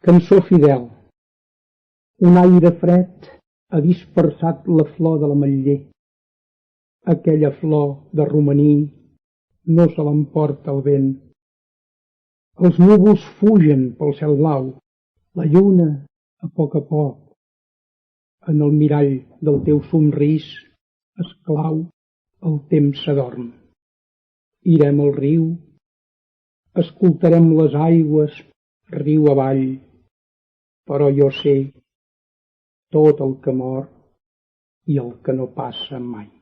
Cançó fidel. Un aire fred ha dispersat la flor de l'ametller. Aquella flor de romaní no se l'emporta el vent. Els núvols fugen pel cel blau, la lluna, a poc, en el mirall del teu somrís esclau, el temps s'adorm. Irem al riu, escoltarem les aigües riu avall, però jo sé tot el que mor i el que no passa mai.